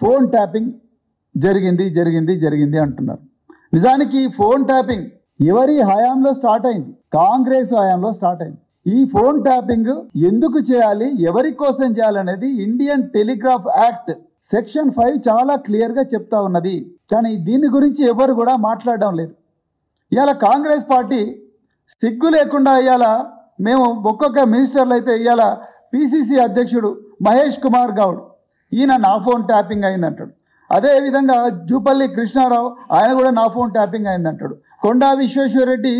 Phone tapping జరిగింది అంటున్నారు. నిజానికి ఫోన్ ట్యాపింగ్ ఎవరి హయాంలో స్టార్ట్ అయింది? కాంగ్రెస్ హయాంలో స్టార్ట్ అయింది. ఈ ఫోన్ ట్యాపింగ్ ఎందుకు చేయాలి, ఎవరి కోసం చేయాలనేది ఇండియన్ టెలిగ్రాఫ్ యాక్ట్ సెక్షన్ 5 చాలా క్లియర్గా చెప్తా ఉన్నది. కానీ దీని గురించి ఎవరు కూడా మాట్లాడడం లేదు. ఇవాళ కాంగ్రెస్ పార్టీ సిగ్గు లేకుండా ఇవాళ మేము ఒక్కొక్క మినిస్టర్లు అయితే ఇవాళ పిసిసి అధ్యక్షుడు మహేష్ కుమార్ గౌడ్ ఈయన నా ఫోన్ ట్యాపింగ్ అయిందంటాడు. అదేవిధంగా జూపల్లి కృష్ణారావు ఆయన కూడా నా ఫోన్ ట్యాపింగ్ అయిందంటాడు. కొండా విశ్వేశ్వరరెడ్డి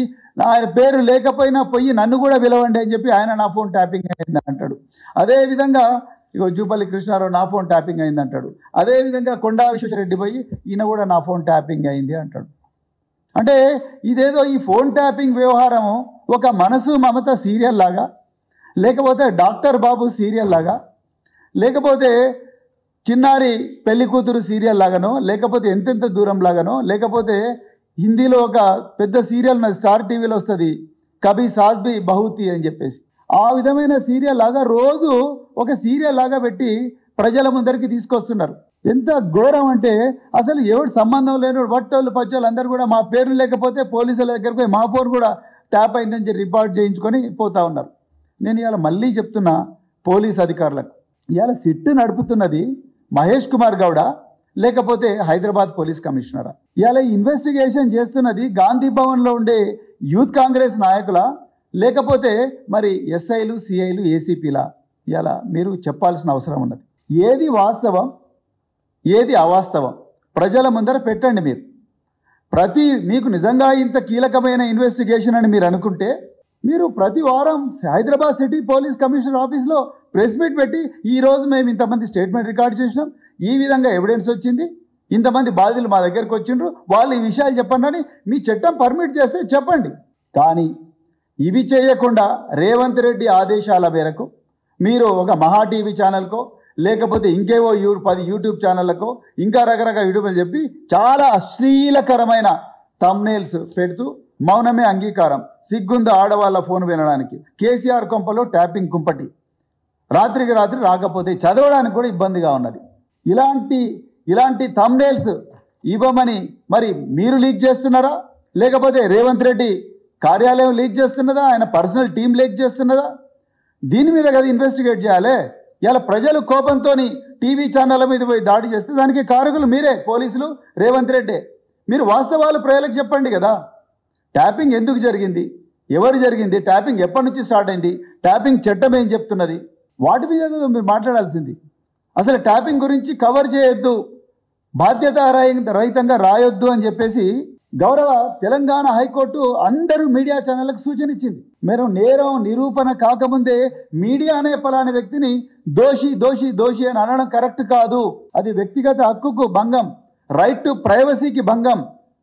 ఆయన పేరు లేకపోయినా పోయి నన్ను కూడా పిలవండి అని చెప్పి ఆయన నా ఫోన్ ట్యాపింగ్ అయింది అంటాడు. అదేవిధంగా ఇగో జూపల్లి కృష్ణారావు నా ఫోన్ ట్యాపింగ్ అయింది అంటాడు. అదేవిధంగా కొండా విశ్వేశ్వరరెడ్డి పోయి ఈయన కూడా నా ఫోన్ ట్యాపింగ్ అయింది అంటాడు. అంటే ఇదేదో ఈ ఫోన్ ట్యాపింగ్ వ్యవహారము ఒక మనసు మమత సీరియల్ లాగా, లేకపోతే డాక్టర్ బాబు సీరియల్ లాగా, లేకపోతే చిన్నారి పెళ్లి కూతురు సీరియల్ లాగానో, లేకపోతే ఎంతెంత దూరం లాగానో, లేకపోతే హిందీలో ఒక పెద్ద సీరియల్ స్టార్ టీవీలో వస్తుంది కభీ సాస్ భీ బహూతి అని చెప్పేసి, ఆ విధమైన సీరియల్ లాగా రోజు ఒక సీరియల్ లాగా పెట్టి ప్రజల ముందరికి తీసుకొస్తున్నారు. ఎంత ఘోరం అంటే అసలు ఎవరు సంబంధం లేని వట్టోళ్ళు పచ్చోళ్ళు అందరూ కూడా మా పేర్లు లేకపోతే పోలీసుల దగ్గరికి పోయి మా ఫోన్ కూడా ట్యాప్ అయిందని చెప్పి రిపోర్ట్ చేయించుకొని పోతా ఉన్నారు. నేను ఇవాళ మళ్ళీ చెప్తున్నా పోలీస్ అధికారులకు, ఇవాళ సిట్ నడుపుతున్నది మహేష్ కుమార్ గౌడ లేకపోతే హైదరాబాద్ పోలీస్ కమిషనరా? ఇవాళ ఇన్వెస్టిగేషన్ చేస్తున్నది గాంధీ భవన్లో ఉండే యూత్ కాంగ్రెస్ నాయకుల, లేకపోతే మరి ఎస్ఐలు సిఐలు ఏసీపీలా? ఇవాళ మీరు చెప్పాల్సిన అవసరం ఉన్నది. ఏది వాస్తవం ఏది అవాస్తవం ప్రజల ముందర పెట్టండి. మీకు నిజంగా ఇంత కీలకమైన ఇన్వెస్టిగేషన్ అని మీరు అనుకుంటే మీరు ప్రతి వారం హైదరాబాద్ సిటీ పోలీస్ కమిషనర్ ఆఫీస్లో ప్రెస్ మీట్ పెట్టి ఈరోజు మేము ఇంతమంది స్టేట్మెంట్ రికార్డ్ చేసినాం, ఈ విధంగా ఎవిడెన్స్ వచ్చింది, ఇంతమంది బాధితులు మా దగ్గరికి వచ్చిండ్రు, వాళ్ళు ఈ విషయాలు చెప్పండి అని మీ చట్టం పర్మిట్ చేస్తే చెప్పండి. కానీ ఇవి చేయకుండా రేవంత్ రెడ్డి ఆదేశాల మేరకు మీరు ఒక మహా టీవీ ఛానల్కో లేకపోతే ఇంకేవో 10 యూట్యూబ్ ఛానళ్ళకో ఇంకా రకరకాల యూట్యూబ్లు చెప్పి చాలా అశ్లీలకరమైన థంబ్నెయిల్స్ పెడుతూ మౌనమే అంగీకారం, సిగ్గుంద ఆడవాళ్ళ ఫోన్ వినడానికి, కేసీఆర్ కొంపలో ట్యాపింగ్ కుంపటి, రాత్రికి రాత్రి రాకపోతే చదవడానికి కూడా ఇబ్బందిగా ఉన్నది. ఇలాంటి థంబ్నెయిల్స్ ఇవ్వమని మరి మీరు లీక్ చేస్తున్నారా, లేకపోతే రేవంత్ రెడ్డి కార్యాలయం లీక్ చేస్తున్నదా, ఆయన పర్సనల్ టీం లీక్ చేస్తున్నదా? దీని మీద కదా ఇన్వెస్టిగేట్ చేయాలి. ఇలా ప్రజలు కోపంతో టీవీ ఛానళ్ళ మీద పోయి దాడి చేస్తే దానికి కారకులు మీరే, పోలీసులు, రేవంత్ రెడ్డి. మీరు వాస్తవాలు ప్రజలకు చెప్పండి కదా. ట్యాపింగ్ ఎందుకు జరిగింది, ఎవరు జరిగింది, ట్యాపింగ్ ఎప్పటి నుంచి స్టార్ట్ అయింది, ట్యాపింగ్ చట్టం ఏం చెప్తున్నది, వాటి మీద మీరు మాట్లాడాల్సింది. అసలు ట్యాపింగ్ గురించి కవర్ చేయొద్దు, బాధ్యత రహితంగా రాయొద్దు అని చెప్పేసి గౌరవ తెలంగాణ హైకోర్టు అందరూ మీడియా ఛానళ్ళకు సూచన ఇచ్చింది. మీరు నేరం నిరూపణ కాకముందే మీడియానే పలాని వ్యక్తిని దోషి అని అనడం కరెక్ట్ కాదు. అది వ్యక్తిగత హక్కుకు భంగం, రైట్ టు ప్రైవసీకి భంగం,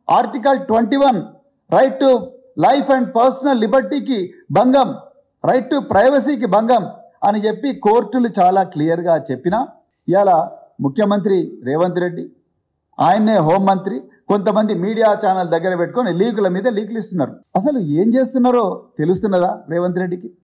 article 21 right to life and personal లిబర్టీకి భంగం, రైట్ టు ప్రైవసీకి భంగం అని చెప్పి కోర్టులు చాలా క్లియర్గా చెప్పినా ఇలా ముఖ్యమంత్రి రేవంత్ రెడ్డి, ఆయన్నే హోంమంత్రి, కొంతమంది మీడియా ఛానల్ దగ్గర పెట్టుకొని లీకుల మీద లీకులు ఇస్తున్నారు. అసలు ఏం చేస్తున్నారో తెలుస్తున్నదా రేవంత్ రెడ్డికి?